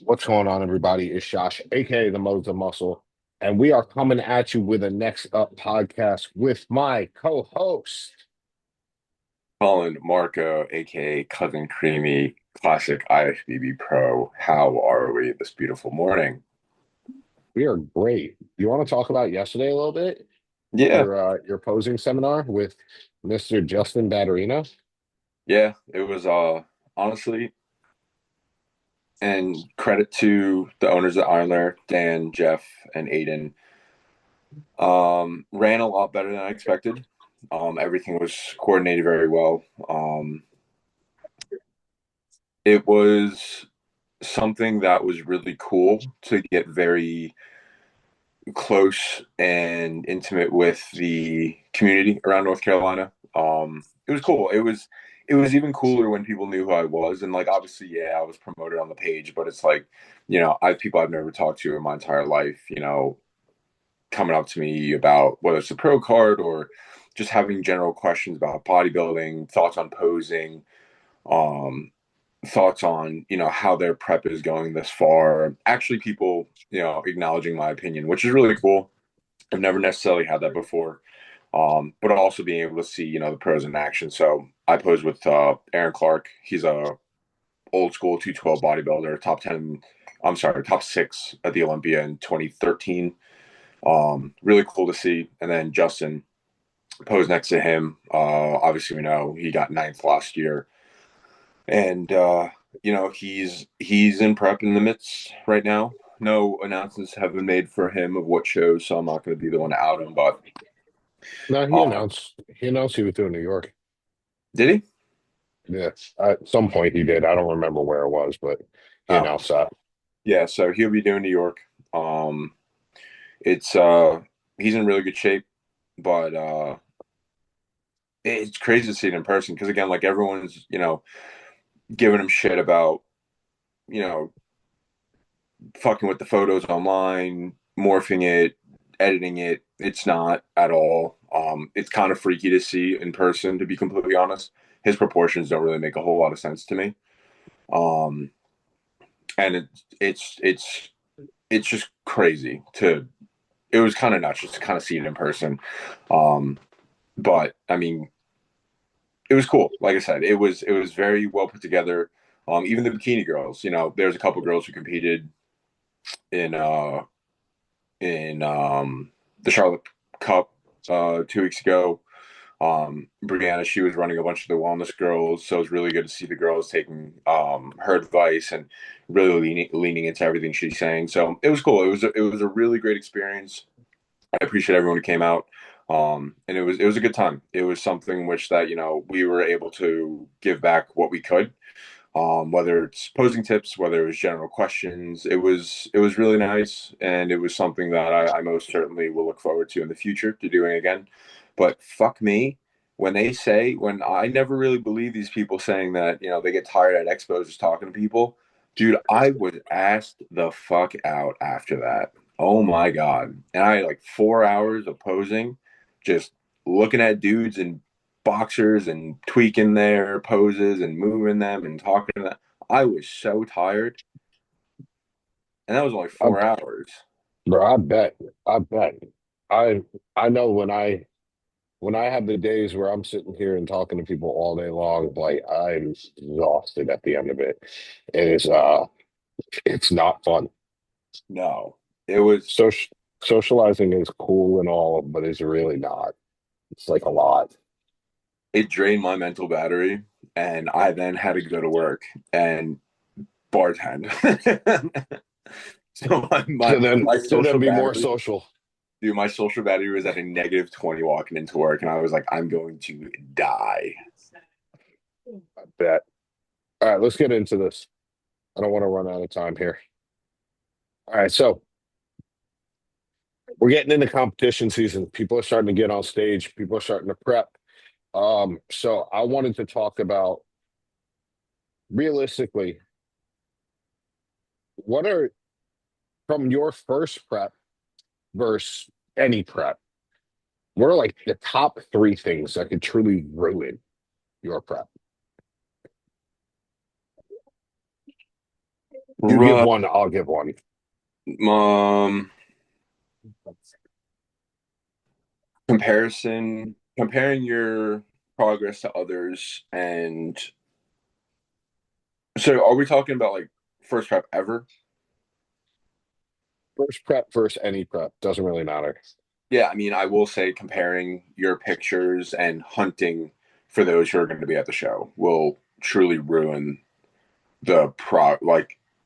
What's going on, everybody? It's Josh, aka the Modes of Muscle, and we are coming at you with a Next Up podcast with my co-host. Colin Marco, aka Cousin Creamy, classic IFBB Pro. How are we this beautiful morning? We are great. You want to talk about yesterday a little bit? Yeah, Your posing seminar with Mr. Justin Batterino. yeah, it was honestly, and credit to the owners at Ironler, Dan, Jeff, and Aiden. Ran a lot better than I expected. Everything was coordinated very well. It was something that was really cool to get very close and intimate with the community around North Carolina. It was cool. It was even cooler when people knew who I was, and like obviously, yeah, I was promoted on the page, but it's like, I have people I've never talked to in my entire life, coming up to me about whether it's a pro card or just having general questions about bodybuilding, thoughts on posing, um, thoughts on how their prep is going this far. Actually, people acknowledging my opinion, which is really cool. I've never necessarily had that before. But also being able to see, the pros in action. So I posed with Aaron Clark. He's a old school 212 bodybuilder, top 10, I'm sorry, top six at the Olympia in 2013. Really cool to see. And then Justin posed next to him. Obviously, we know he got ninth last year. And he's in prep in the midst right now. No announcements have been made for him of what shows, so I'm not going to be the one to out him. But No, uh, he announced he was doing New York. did he? Yeah, at some point he did. I don't remember where it was, but he Oh, announced that. yeah. So he'll be doing New York. Um, it's he's in really good shape, but it's crazy to see it in person because again, like everyone's giving him shit about you know fucking with the photos online, morphing it, editing it. It's not at all. It's kind of freaky to see in person, to be completely honest. His proportions don't really make a whole lot of sense to me. Um, and it's it's it's just crazy to. It was kind of nuts just to kind of see it in person. Um, but I mean, it was cool. Like I said, it was very well put together. Even the bikini girls, there's a couple girls who competed in the Charlotte Cup 2 weeks ago. Brianna, she was running a bunch of the wellness girls, so it was really good to see the girls taking her advice and really leaning into everything she's saying. So it was cool. It was a really great experience. I appreciate everyone who came out. And it was a good time. It was something which that we were able to give back what we could, whether it's posing tips, whether it was general questions. It was really nice, and it was something that I most certainly will look forward to in the future to doing again. But fuck me, when I never really believe these people saying that they get tired at expos just talking to people. Dude, I was asked the fuck out after that. Oh my god! And I had like 4 hours of posing, just looking at dudes and boxers and tweaking their poses and moving them and talking to them. I was so tired, and that was only I, 4 hours. bro, I bet. I I know when I have the days where I'm sitting here and talking to people all day long, like I'm exhausted at the end of it. It is it's not fun. No, it was. Social Socializing is cool and all, but it's really not. It's like a lot. It drained my mental battery, and I then had to go to work and bartend. So my To then social be more battery, social. dude, my social battery was at a negative 20 walking into work, and I was like, I'm going to die. I bet. All right, let's get into this. I don't want to run out of time here. All right, so we're getting into competition season. People are starting to get on stage. People are starting to prep. So I wanted to talk about realistically, what are from your first prep versus any prep, what are like the top three things that could truly ruin your prep? You give Right. one, I'll give one. Comparing your progress to others, and so are we talking about like first prep ever? First prep, first any prep, doesn't really matter. Yeah, I mean, I will say comparing your pictures and hunting for those who are going to be at the show will truly ruin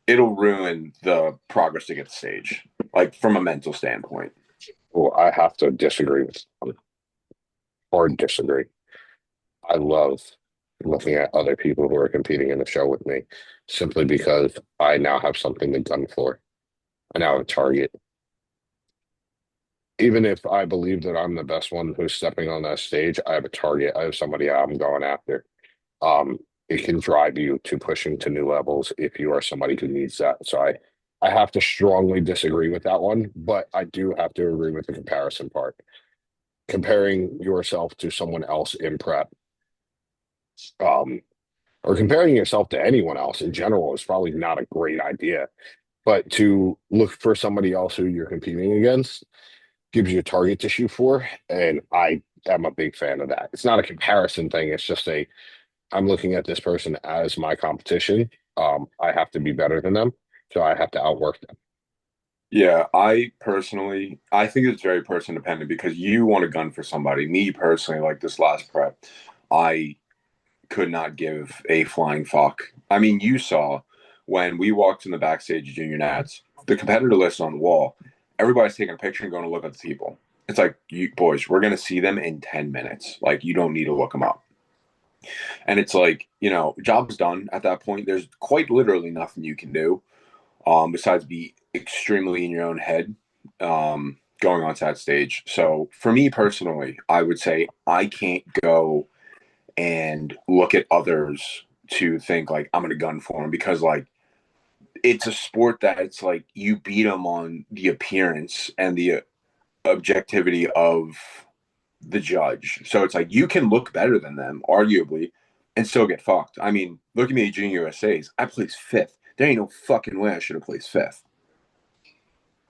it'll ruin the progress to get to stage, like from a mental standpoint. Well, I have to disagree with someone, or disagree. I love looking at other people who are competing in the show with me simply because I now have something to gun for. I now have a target. Even if I believe that I'm the best one who's stepping on that stage, I have a target. I have somebody I'm going after. Um, it can drive you to pushing to new levels if you are somebody who needs that. So I have to strongly disagree with that one, but I do have to agree with the comparison part. Comparing yourself to someone else in prep, um, or comparing yourself to anyone else in general is probably not a great idea. But to look for somebody else who you're competing against gives you a target to shoot for, and I am a big fan of that. It's not a comparison thing. It's just a I'm looking at this person as my competition. I have to be better than them, so I have to outwork them. Yeah, I think it's very person dependent because you want a gun for somebody. Me personally, like this last prep, I could not give a flying fuck. I mean, you saw when we walked in the backstage of Junior Nats, the competitor list on the wall, everybody's taking a picture and going to look at the people. It's like, you boys, we're going to see them in 10 minutes. Like, you don't need to look them up. And it's like, job's done at that point. There's quite literally nothing you can do besides be extremely in your own head going onto that stage. So for me personally, I would say I can't go and look at others to think like I'm gonna gun for them because like it's a sport that it's like you beat them on the appearance and the objectivity of the judge. So it's like you can look better than them, arguably, and still get fucked. I mean, look at me at Junior USA's. I placed fifth. There ain't no fucking way I should have placed fifth.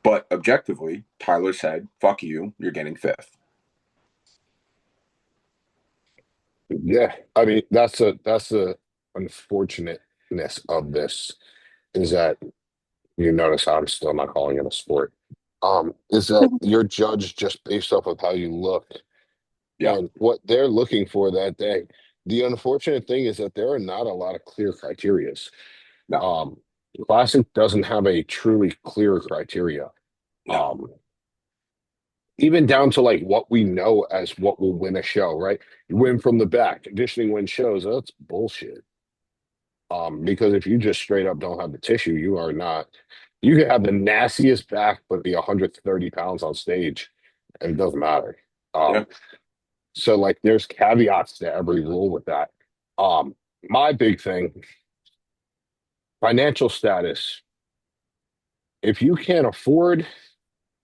But objectively, Tyler said, "Fuck you, you're getting fifth." Yeah, I mean that's the unfortunateness of this is that you notice how I'm still not calling it a sport. Is that you're judged just based off of how you look Yeah, and what they're looking for that day. The unfortunate thing is that there are not a lot of clear criterias. no, Um, Classic doesn't have a truly clear criteria. no, Um, Even down to like what we know as what will win a show, right? You win from the back, conditioning wins shows. That's bullshit. Because if you just straight up don't have the tissue, you are not. You can have the nastiest back, but be 130 pounds on stage, and it doesn't matter. yeah, Um, so like, there's caveats to every rule with that. My big thing, financial status. If you can't afford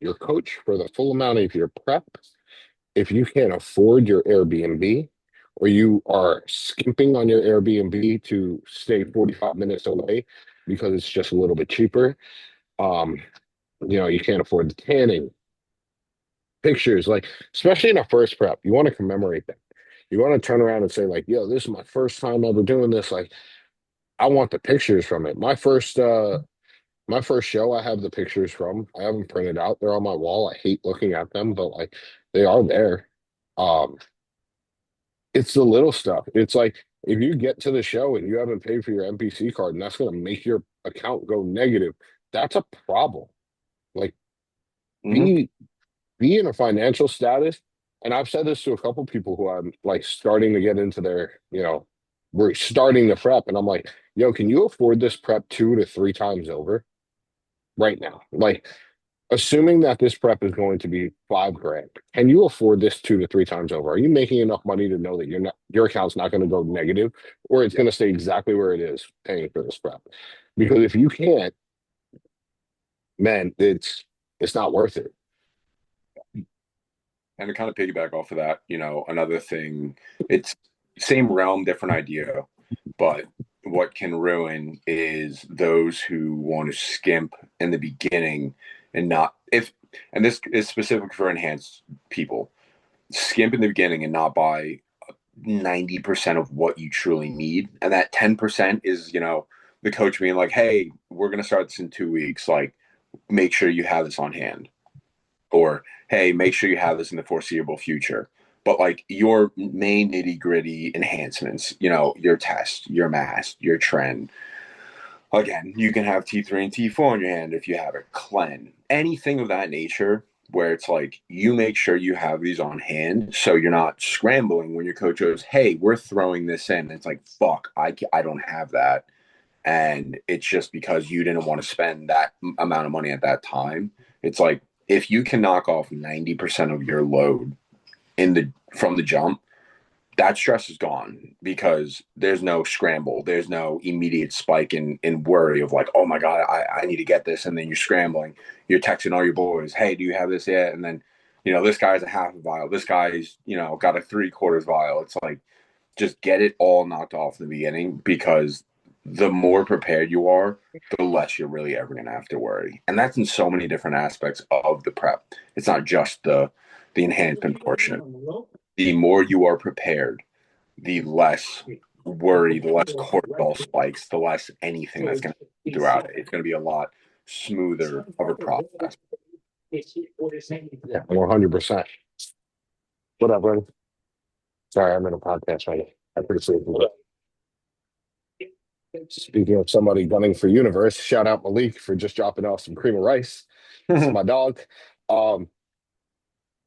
your coach for the full amount of your prep, if you can't afford your Airbnb, or you are skimping on your Airbnb to stay 45 minutes away because it's just a little bit cheaper, um, you can't afford the tanning, pictures, like, especially in a first prep, you want to commemorate that. You want to turn around and say, like, yo, this is my first time ever doing this. Like, I want the pictures from it. My first show, I have the pictures from. I have them printed out. They're on my wall. I hate looking at them, but like they are there. Um, it's the little stuff. It's like if you get to the show and you haven't paid for your NPC card, and that's going to make your account go negative, that's a problem. Like, hmm, be be in a financial status. And I've said this to a couple people who I'm like starting to get into we're starting the prep, and I'm like, yo, can you afford this prep 2 to 3 times over right now? Like, assuming that this prep is going to be 5 grand, can you afford this 2 to 3 times over? Are you making enough money to know that your account's not going to go negative, or it's going to stay exactly where it is paying for this prep? Because if you can't, man, it's not worth it. and to kind of piggyback off of that, another thing, it's same realm, different idea, but what can ruin is those who want to skimp in the beginning and not if and this is specific for enhanced people. Skimp in the beginning and not buy 90% of what you truly need. And that 10% is, the coach being like, hey, we're going to start this in 2 weeks. Like, make sure you have this on hand. Or, hey, make sure you have this in the foreseeable future. But like your main nitty gritty enhancements, your test, your mass, your trend. Again, you can have T3 and T4 in your hand if you have a clen. Anything of that nature where it's like you make sure you have these on hand so you're not scrambling when your coach goes, hey, we're throwing this in. It's like, fuck, I don't have that. And it's just because you didn't want to spend that amount of money at that time. It's like if you can knock off 90% of your load from the jump, that stress is gone because there's no scramble. There's no immediate spike in worry of like, oh my God, I need to get this. And then you're scrambling. You're texting all your boys, hey, do you have this yet? And then, this guy's a half a vial. This guy's, got a 3/4 vial. It's like, just get it all knocked off in the beginning because the more prepared you are, the less you're really ever going to have to worry. And that's in so many different aspects of the prep. It's not just the enhancement portion. The more you are prepared, the less worry, the less cortisol spikes, the less anything that's going to throughout it. It's going to be a lot smoother of a process. Yeah, 100%. What up, buddy? Sorry, I'm in a podcast right now. I appreciate it. Speaking of somebody gunning for universe, shout out Malik for just dropping off some cream of rice. It's my dog. Um,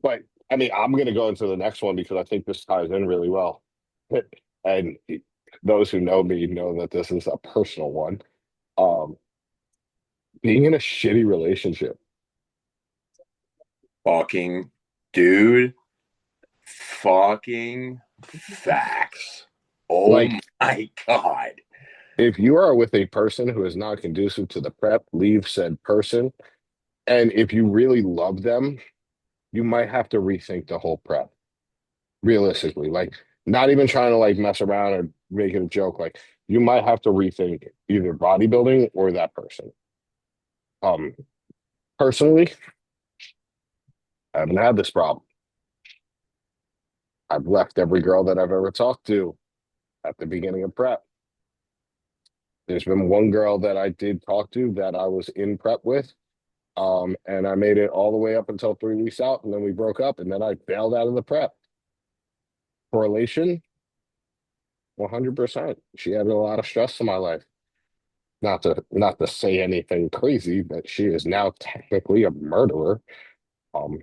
but I mean, I'm gonna go into the next one because I think this ties in really well. And those who know me know that this is a personal one. Um, being in a shitty relationship. Fucking dude, fucking facts. Oh Like, my God. if you are with a person who is not conducive to the prep, leave said person. And if you really love them, you might have to rethink the whole prep. Realistically, like not even trying to like mess around or make it a joke. Like you might have to rethink either bodybuilding or that person. Um, Personally, I haven't had this problem. I've left every girl that I've ever talked to at the beginning of prep. There's been one girl that I did talk to that I was in prep with. And I made it all the way up until 3 weeks out, and then we broke up, and then I bailed out of the prep. Correlation, 100%. She added a lot of stress to my life. Not to say anything crazy, but she is now technically a murderer. Um,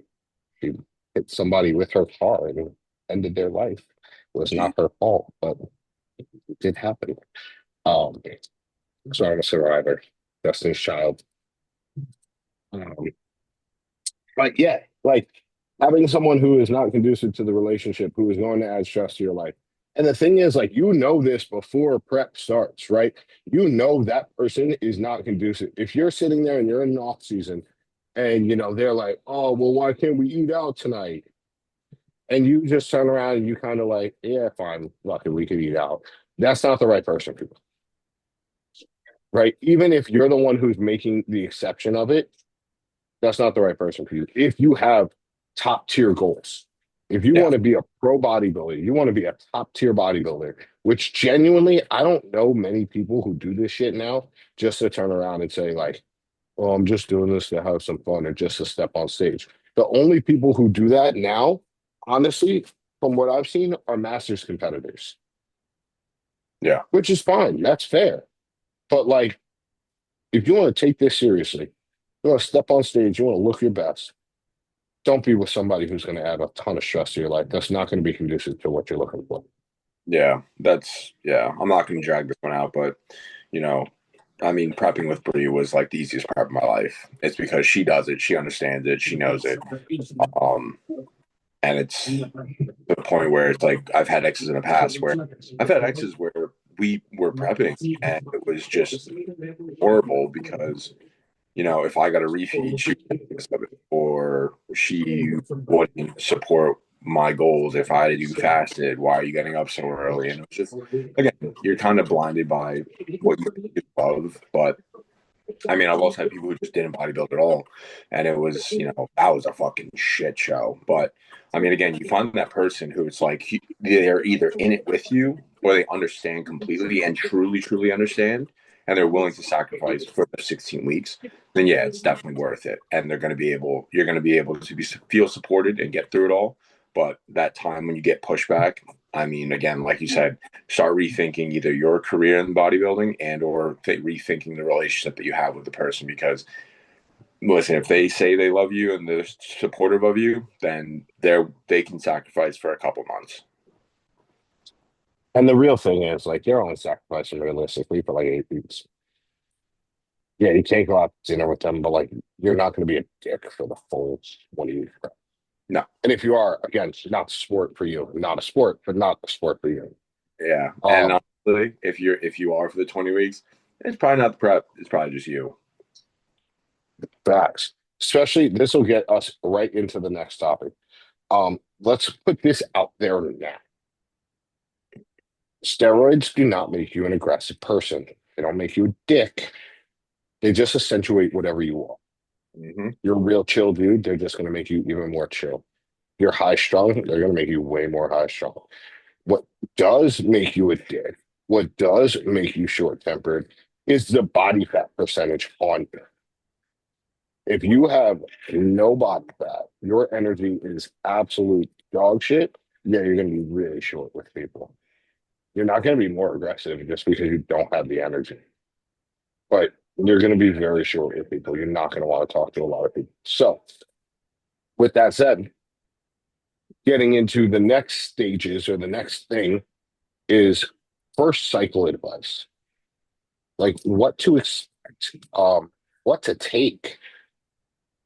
she hit somebody with her car and ended their life. It was Gee, not her fault, but it did happen. Um, so I'm a survivor, Destiny's Child. Um, but yeah, like having someone who is not conducive to the relationship, who is going to add stress to your life. And the thing is, like, this before prep starts, right? That person is not conducive. If you're sitting there and you're in an off season and, they're like, oh, well, why can't we eat out tonight? And you just turn around and you kind of like, yeah, fine, lucky we could eat out. That's not the right person for you, right? Even if you're the one who's making the exception of it, that's not the right person for you. If you have top tier goals, if you yeah, want to be a pro bodybuilder, you want to be a top tier bodybuilder, which genuinely, I don't know many people who do this shit now just to turn around and say, like, oh, I'm just doing this to have some fun or just to step on stage. The only people who do that now, honestly, from what I've seen, are masters competitors, yeah, which is fine. That's fair. But like, if you want to take this seriously, you want to step on stage, you want to look your best, don't be with somebody who's going to add a ton of stress to your life. That's not going to be conducive to what you're looking for. yeah. Yeah. I'm not going to drag this one out, but you know, I mean, prepping with Brie was like the easiest prep of my life. It's because she does it, she understands it, she knows it. Um, and it's the point where it's like I've had exes in the past where I've had exes where we were prepping and it was just horrible because if I got a refeed, she would miss of it, or she wouldn't support my goals. If I do fasted, why are you getting up so early? And it was just, again, you're kind of blinded by what you love. But I mean, I've also had people who just didn't bodybuild at all, and it was, that was a fucking shit show. But I mean, again, you find that person who it's like they're either in it with you or they understand completely and truly, truly understand, and they're willing to sacrifice for the 16 weeks. Then yeah, it's definitely worth it, and you're going to be able to feel supported and get through it all. But that time when you get pushback, I mean, again, like you said, start rethinking either your career in bodybuilding and or rethinking the relationship that you have with the person, because listen, if they say they love you and they're supportive of you, then they can sacrifice for a couple months. And the real thing is, like, you're only sacrificing realistically for like 8 weeks. Yeah, you can't go out to dinner with them, but like, you're not going to be a dick for the full 20 weeks. No. And if you are, again, it's not sport for you, not a sport, but not a sport for you. Yeah. And Um, honestly, if you are for the 20 weeks, it's probably not the prep, it's probably just you. Facts. Especially, this will get us right into the next topic. Let's put this out there now. Steroids do not make you an aggressive person. They don't make you a dick. They just accentuate whatever you are. Mm-hmm. You're a real chill dude. They're just going to make you even more chill. You're high strung. They're going to make you way more high strung. What does make you a dick, what does make you short tempered, is the body fat percentage on you. If you have no body fat, your energy is absolute dog shit. Yeah, you're going to be really short with people. You're not going to be more aggressive just because you don't have the energy, but you're going to be very short with people. You're not going to want to talk to a lot of people. So, with that said, getting into the next stages or the next thing is first cycle advice, like what to expect, what to take,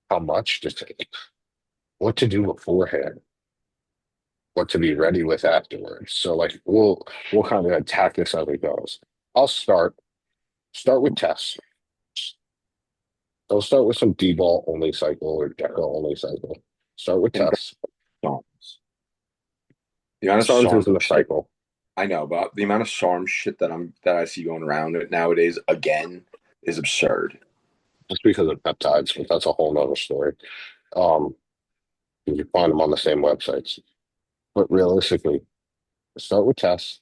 how much to take, what to do beforehand, what to be ready with afterwards. So like we'll kind of attack this as it goes. I'll start with tests. I'll start with some D-ball only cycle or DECA only cycle. Start with And tests. SARMs. The amount of SARMs SARM isn't a shit cycle I know, but the amount of SARM shit that I see going around nowadays again is absurd. just because of peptides, but that's a whole nother story. Um, you can find them on the same websites. But realistically, start with tests.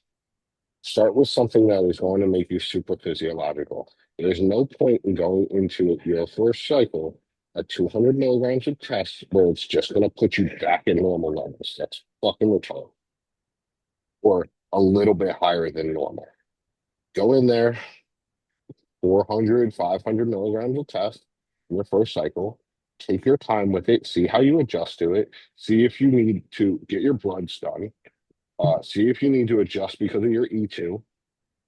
Start with something that is going to make you super physiological. There's no point in going into your first cycle at 200 milligrams of tests where it's just going to put you back in normal levels. That's fucking retarded. Or a little bit higher than normal. Go in there, 400, 500 milligrams of test in your first cycle. Take your time with it. See how you adjust to it. See if you need to get your bloods done. See if you need to adjust because of your E2.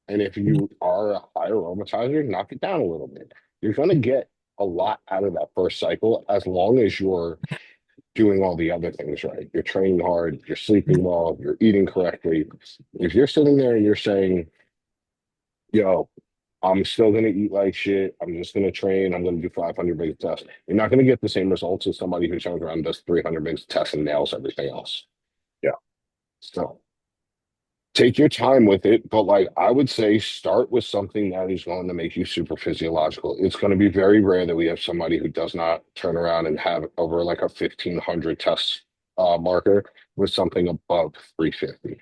And if you are a high aromatizer, knock it down a little bit. You're going to get a lot out of that first cycle as long as you're doing all the other things right. You're training hard, you're sleeping well, you're eating correctly. If you're sitting there and you're saying, yo, I'm still going to eat like shit, I'm just going to train, I'm going to do 500 big tests, you're not going to get the same results as somebody who turns around and does 300 big tests and nails everything else. Yeah. So take your time with it, but like I would say, start with something that is going to make you super physiological. It's going to be very rare that we have somebody who does not turn around and have over like a 1,500 test marker with something above 350.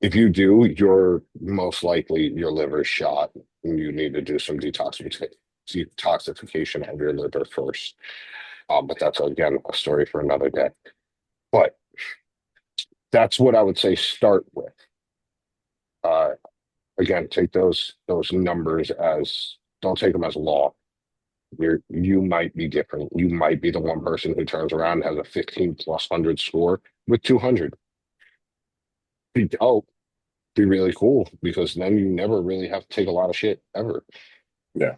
If you do, you're most likely your liver's shot and you need to do some detoxification of your liver first. But that's again a story for another day. But that's what I would say start with. Uh, Again, take those numbers as don't take them as law. You might be different. You might be the one person who turns around and has a 15 plus 100 score with 200. Be dope. Be really cool because then you never really have to take a lot of shit ever. Yeah.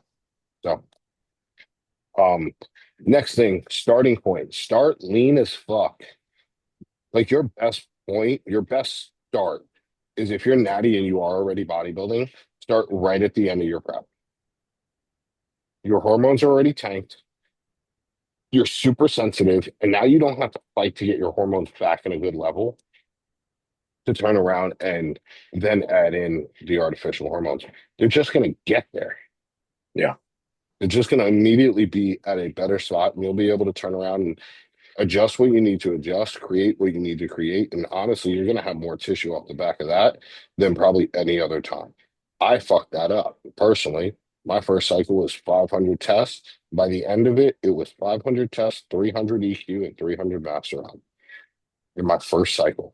So, um, next thing, starting point. Start lean as fuck. Like your best point, your best start is if you're natty and you are already bodybuilding, start right at the end of your prep. Your hormones are already tanked. you're super sensitive, and now you don't have to fight to get your hormones back in a good level to turn around and then add in the artificial hormones. They're just going to get there. Yeah. They're just going to immediately be at a better spot, and you'll be able to turn around and adjust what you need to adjust, create what you need to create. And honestly, you're going to have more tissue off the back of that than probably any other time. I fucked that up personally. My first cycle was 500 tests. By the end of it, it was 500 tests, 300 EQ, and 300 master on in my first cycle.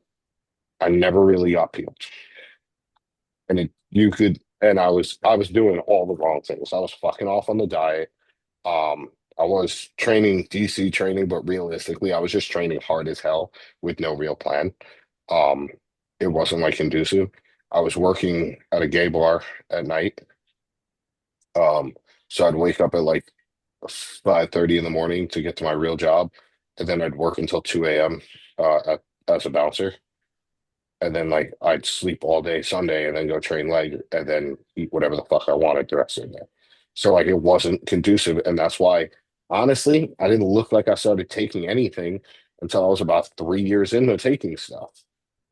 I never really got peeled. And you could, and I was doing all the wrong things. I was fucking off on the diet. I was training DC training, but realistically, I was just training hard as hell with no real plan. Um, it wasn't like conducive. I was working at a gay bar at night. Um, so I'd wake up at like 5:30 in the morning to get to my real job, and then I'd work until 2 a.m. As a bouncer. And then like I'd sleep all day Sunday and then go train leg and then eat whatever the fuck I wanted the rest of the day. So like it wasn't conducive, and that's why honestly I didn't look like I started taking anything until I was about 3 years into taking stuff.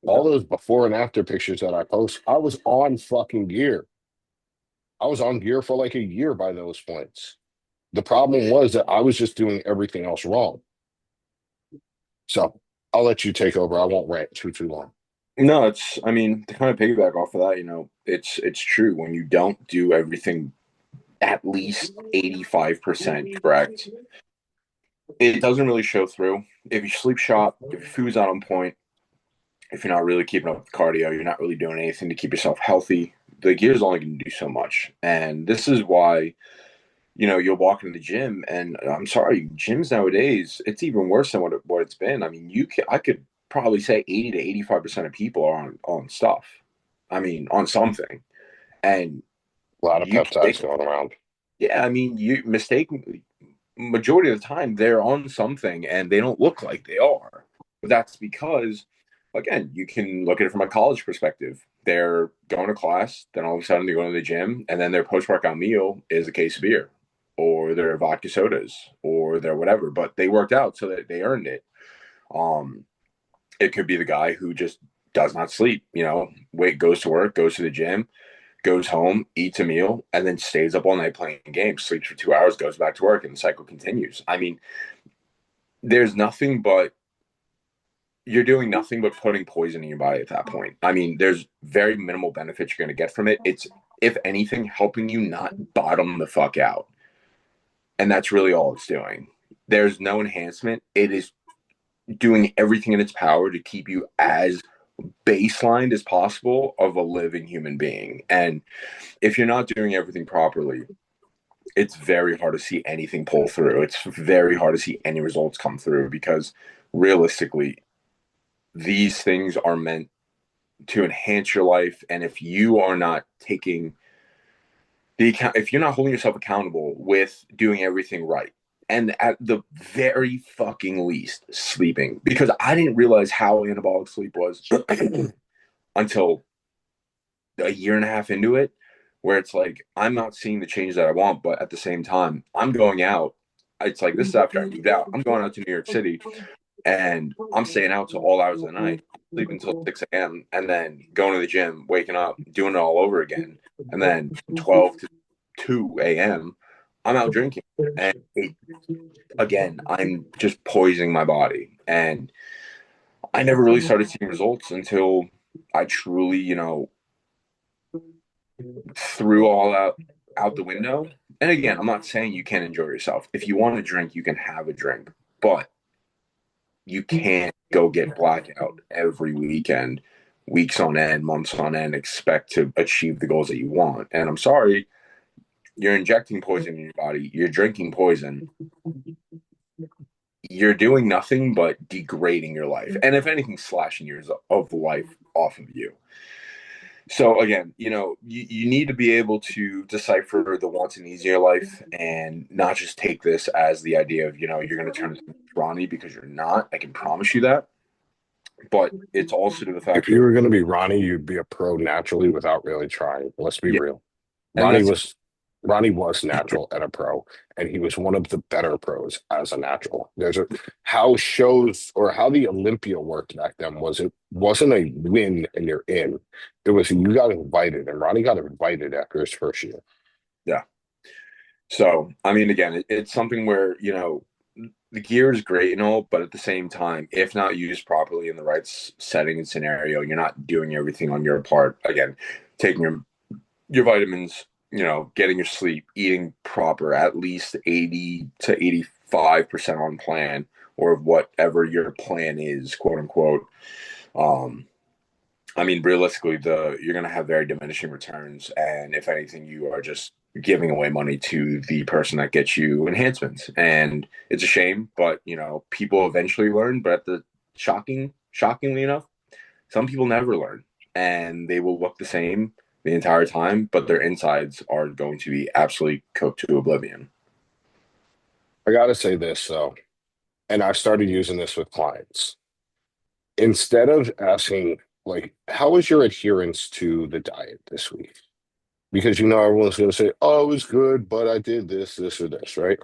All those before and after pictures that I post, I was on fucking gear. I was on gear for like a year by those points. The problem was that I was just doing everything else wrong. So I'll let you take over. I won't rant too long. No, it's, I mean, to kind of piggyback off of that, it's true. When you don't do everything at least 85% correct, it doesn't really show through. If you sleep shop, if your food's not on point, if you're not really keeping up with cardio, you're not really doing anything to keep yourself healthy, the gear's only going to do so much. And this is why, you'll walk into the gym, and I'm sorry, gyms nowadays, it's even worse than what it's been. I mean, I could probably say 80 to 85% of people are on stuff. I mean, on something. And A lot of you peptides can, going around. yeah, I mean, you mistakenly, majority of the time, they're on something and they don't look like they are. But that's because, again, you can look at it from a college perspective. They're going to class, then all of a sudden they're going to the gym, and then their post workout meal is a case of beer or their vodka sodas or their whatever. But they worked out so that they earned it. Um, it could be the guy who just does not sleep, wait, goes to work, goes to the gym, goes home, eats a meal, and then stays up all night playing games, sleeps for 2 hours, goes back to work, and the cycle continues. I mean, there's nothing but you're doing nothing but putting poison in your body at that point. I mean, there's very minimal benefits you're going to get from it. It's, if anything, helping you not bottom the fuck out. And that's really all it's doing. There's no enhancement. It is doing everything in its power to keep you as baseline as possible of a living human being. And if you're not doing everything properly, it's very hard to see anything pull through. It's very hard to see any results come through because realistically, these things are meant to enhance your life. And if you are not taking the account, if you're not holding yourself accountable with doing everything right, and at the very fucking least, sleeping, because I didn't realize how anabolic sleep was until a year and a half into it, where it's like I'm not seeing the change that I want, but at the same time, I'm going out. It's like this is after I moved out. I'm going out to New York City, and I'm staying out till all hours of the night, sleeping until 6 a.m., and then going to the gym, waking up, doing it all over again, and then 12 to 2 a.m., I'm out drinking, and again, I'm just poisoning my body, and I never really started seeing results until I truly, threw all out the window. And again, I'm not saying you can't enjoy yourself. If you want to drink, you can have a drink, but you can't go get blackout every weekend, weeks on end, months on end, expect to achieve the goals that you want. And I'm sorry, you're injecting poison in your body, you're drinking poison, you're doing nothing but degrading your life. And if anything, slashing years of life off of you. So again, you need to be able to decipher the wants and needs in your life and not just take this as the idea of, you're going to turn into Ronnie, because you're not. I can promise you that. But it's also to the If fact you of, were going to be Ronnie, you'd be a pro naturally without really trying. Let's be yeah, real. and Ronnie that's was. Ronnie was natural and a pro, and he was one of the better pros as a natural. There's a how shows or how the Olympia worked back then was it wasn't a win and you're in. It was you got invited, and Ronnie got invited after his first year. Yeah. So, I mean, again, it's something where, the gear is great and all, but at the same time, if not used properly in the right setting and scenario, you're not doing everything on your part. Again, taking your vitamins, getting your sleep, eating proper, at least 80 to 85% on plan or whatever your plan is, quote unquote. Um, I mean, realistically, the you're going to have very diminishing returns, and if anything, you are just giving away money to the person that gets you enhancements, and it's a shame. But people eventually learn. But shockingly enough, some people never learn, and they will look the same the entire time, but their insides are going to be absolutely cooked to oblivion. I gotta say this though, and I started using this with clients. Instead of asking like, how was your adherence to the diet this week? Because everyone's gonna say, oh, it was good, but I did this, this, or this, right?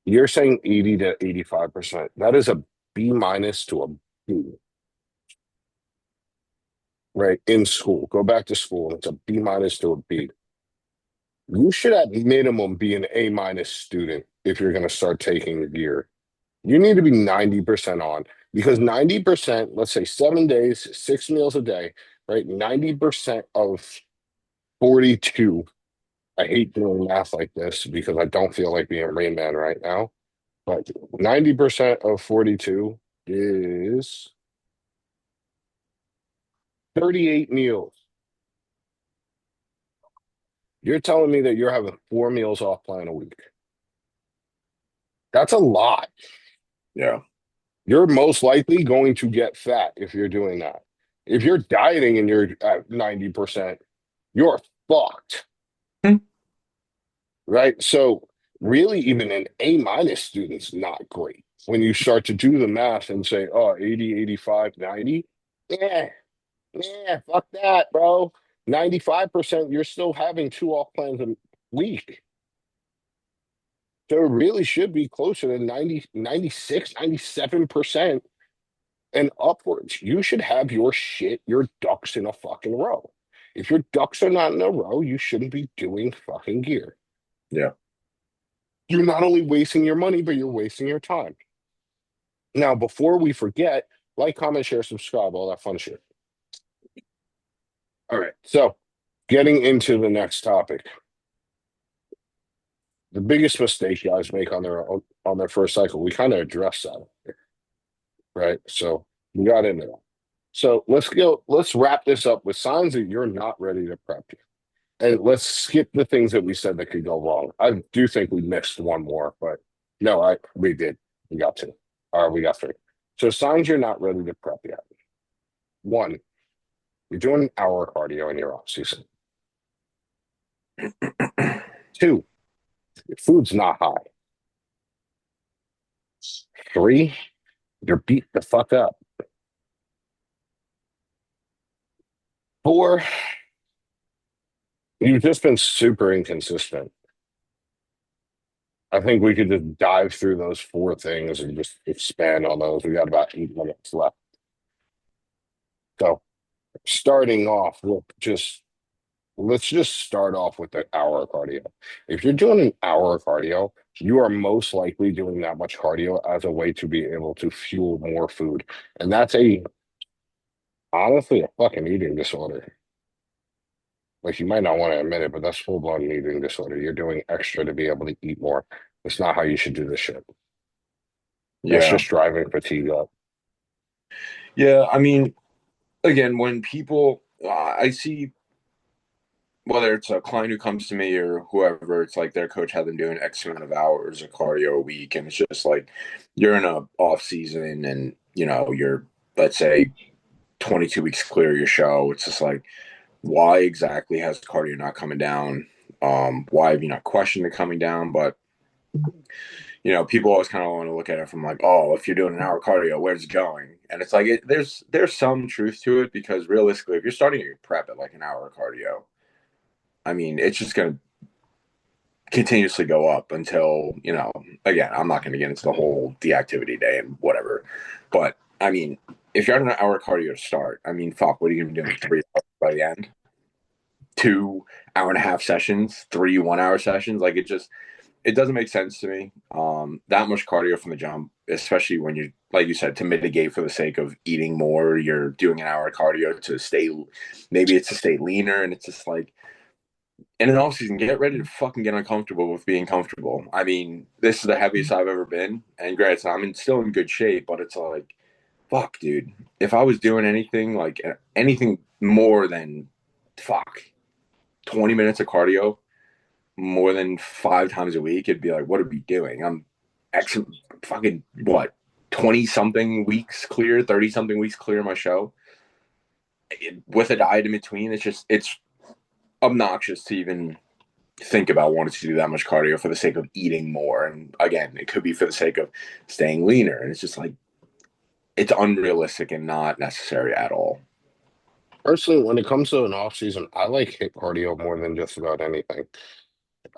You're saying 80 to 85%. That is a B minus to a B, right? In school. Go back to school. It's a B minus to a B. You should at minimum be an A minus student if you're going to start taking gear. You need to be 90% on because 90%, let's say 7 days, 6 meals a day, right? 90% of 42. I hate doing math like this because I don't feel like being Rain Man right now. But 90% of 42 is 38 meals. You're telling me that you're having 4 meals off plan a week. That's a lot. Yeah. You're most likely going to get fat if you're doing that. If you're dieting and you're at 90%, you're fucked, right? So really even an A minus student's not great. When you start to do the math and say, oh, 80, 85, 90, yeah, yeah, fuck that, bro. 95%, you're still having two off plans a week. So it really should be closer to 90, 96, 97% and upwards. You should have your ducks in a fucking row. If your ducks are not in a row, you shouldn't be doing fucking gear. Yeah. You're not only wasting your money, but you're wasting your time. Now, before we forget, like, comment, share, subscribe, all that fun shit. All right. So, getting into the next topic, the biggest mistake guys make on their first cycle, we kind of addressed that, right? So we got into that. So let's go. Let's wrap this up with signs that you're not ready to prep you, and let's skip the things that we said that could go wrong. I do think we missed one more, but no, I we did. We got two, or we got three. So signs you're not ready to prep yet. One, you're doing an hour cardio in your off season. Two, your food's not high. Three, you're beat the fuck up. Four, you've just been super inconsistent. I think we could just dive through those four things and just expand on those. We got about 8 minutes left. So starting off, let's just start off with the hour cardio. If you're doing an hour cardio, you are most likely doing that much cardio as a way to be able to fuel more food. And that's honestly a fucking eating disorder. Like you might not want to admit it, but that's full blown eating disorder. You're doing extra to be able to eat more. It's not how you should do this shit. That's Yeah. just driving fatigue up. Yeah. I mean, again, when people, I see whether it's a client who comes to me or whoever, it's like their coach had them doing X amount of hours of cardio a week. And it's just like you're in a off season and, you're, let's say, 22 weeks clear of your show. It's just like, why exactly has cardio not coming down? Why have you not questioned it coming down? But people always kind of want to look at it from like, oh, if you're doing an hour cardio, where's it going? And it's like there's some truth to it because realistically, if you're starting your prep at like an hour cardio, I mean, it's just gonna continuously go up until, again, I'm not going to get into the whole deactivity day and whatever. But I mean, if you're at an hour cardio to start, I mean, fuck, what are you going to be doing? 3 hours by the end? 2 hour and a half sessions, 3 1 hour sessions. Like it doesn't make sense to me. That much cardio from the jump, especially when you, like you said, to mitigate for the sake of eating more, you're doing an hour of cardio to stay, maybe it's to stay leaner. And it's just like, in an off season, get ready to fucking get uncomfortable with being comfortable. I mean, this is the heaviest I've ever been. And granted, still in good shape, but it's like, fuck, dude. If I was doing anything like anything more than fuck 20 minutes of cardio more than 5 times a week, it'd be like, what are we doing? I'm ex fucking what 20 something weeks clear, 30 something weeks clear of my show with a diet in between. It's obnoxious to even think about wanting to do that much cardio for the sake of eating more. And again, it could be for the sake of staying leaner. And it's just like, it's unrealistic and not necessary at all. Personally, when it comes to an off season, I like hit cardio more than just about anything.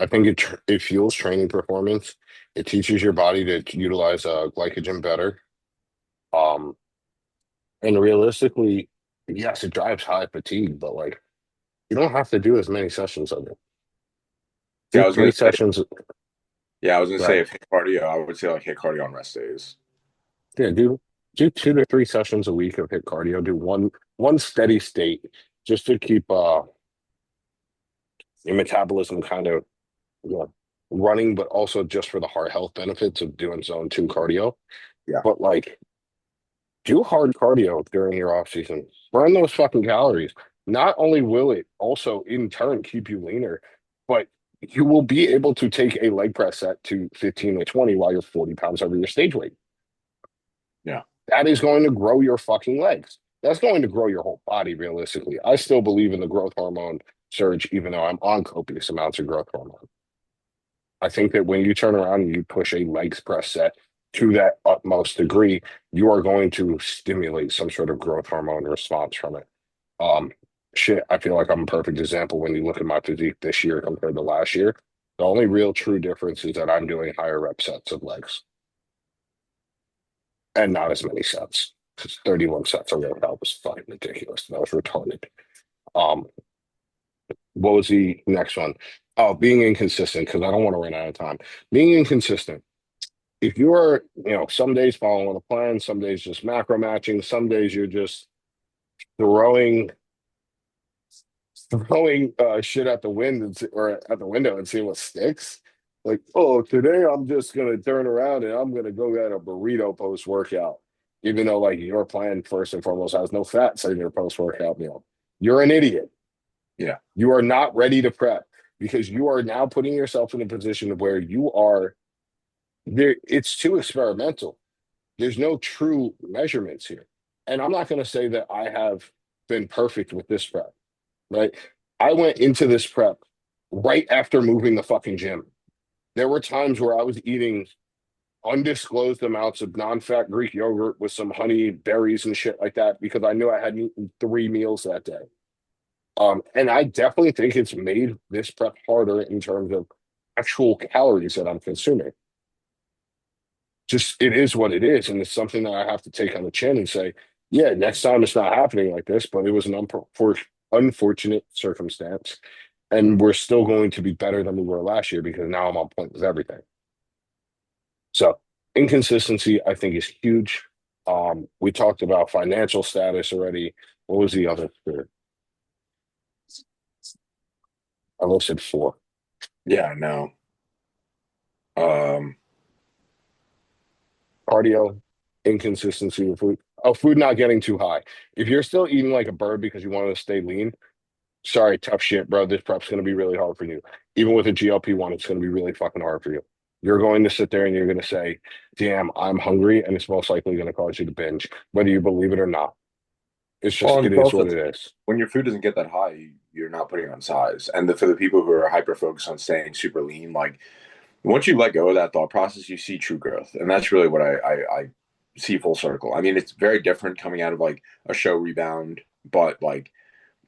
I think it fuels training performance. It teaches your body to utilize glycogen better. Um, and realistically, yes, it drives high fatigue, but like you don't have to do as many sessions of it. Yeah, Do three sessions, I was gonna say right? if hit cardio, I would say like hit cardio on rest days. Yeah, do 2 to 3 sessions a week of hit cardio. Do one steady state just to keep your metabolism kind of you know, running, but also just for the heart health benefits of doing zone two cardio. Yeah. But like do hard cardio during your off season. Burn those fucking calories. Not only will it also in turn keep you leaner, but you will be able to take a leg press set to 15 or 20 while you're 40 pounds over your stage weight. Yeah. That is going to grow your fucking legs. That's going to grow your whole body realistically. I still believe in the growth hormone surge, even though I'm on copious amounts of growth hormone. I think that when you turn around and you push a legs press set to that utmost degree, you are going to stimulate some sort of growth hormone response from it. Um, shit, I feel like I'm a perfect example when you look at my physique this year compared to last year. The only real true difference is that I'm doing higher rep sets of legs and not as many sets. Because 31 sets of workout was fucking ridiculous. That was retarded. Um, what was the next one? Oh, being inconsistent because I don't want to run out of time. Being inconsistent. If you are, some days following a plan, some days just macro matching, some days you're just throwing shit at the wind or at the window and see what sticks. Like, oh, today I'm just gonna turn around and I'm gonna go get a burrito post workout, even though like your plan first and foremost has no fats in your post workout meal. You're an idiot. Yeah. You are not ready to prep because you are now putting yourself in a position where you are there. It's too experimental. There's no true measurements here. And I'm not going to say that I have been perfect with this prep, right? I went into this prep right after moving the fucking gym. There were times where I was eating undisclosed amounts of non-fat Greek yogurt with some honey, berries, and shit like that because I knew I hadn't eaten 3 meals that day. And I definitely think it's made this prep harder in terms of actual calories that I'm consuming. Just it is what it is, and it's something that I have to take on the chin and say, yeah, next time it's not happening like this, but it was an unfortunate circumstance, and we're still going to be better than we were last year because now I'm on point with everything. So inconsistency, I think, is huge. We talked about financial status already. What was the other three? I listed four. Yeah, I know. Um, Cardio, inconsistency with food. Oh, food not getting too high. If you're still eating like a bird because you want to stay lean, sorry, tough shit, bro. This prep's going to be really hard for you. Even with a GLP-1, it's going to be really fucking hard for you. You're going to sit there and you're going to say, damn, I'm hungry. And it's most likely going to cause you to binge, whether you believe it or not. It's well, just, and it it's is also what it is. when your food doesn't get that high, you're not putting on size. And for the people who are hyper focused on staying super lean, like once you let go of that thought process, you see true growth, and that's really what I see full circle. I mean, it's very different coming out of like a show rebound, but like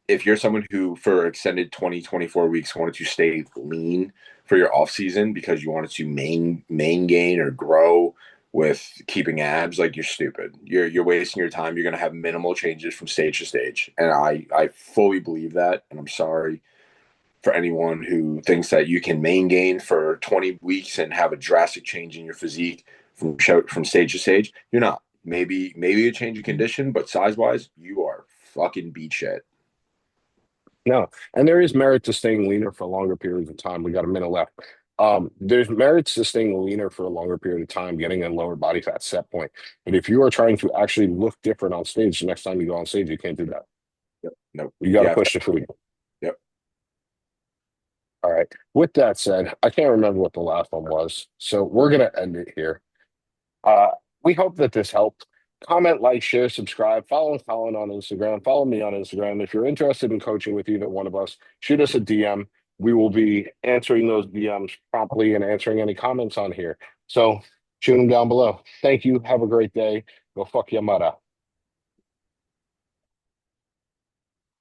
if you're someone who for extended 20 24 weeks wanted to stay lean for your off season because you wanted to main gain or grow with keeping abs, like you're stupid. You're wasting your time. You're going to have minimal changes from stage to stage, and I fully believe that. And I'm sorry for anyone who thinks that you can main gain for 20 weeks and have a drastic change in your physique from stage to stage. You're not. Maybe a change of condition, but size wise, you are fucking beat shit. No, and there is merit to staying leaner for longer periods of time. We got a minute left. There's merits to staying leaner for a longer period of time, getting a lower body fat set point. But if you are trying to actually look different on stage, the next time you go on stage, you can't do that. Yep. Nope. You got to Yeah. push the food. Yep. All right. With that said, I can't remember what the last one was, so we're gonna end it here. Uh, we hope that this helped. Comment, like, share, subscribe, follow Colin on Instagram, follow me on Instagram. If you're interested in coaching with either one of us, shoot us a DM. We will be answering those DMs promptly and answering any comments on here. So shoot them down below. Thank you. Have a great day. Go fuck your mother.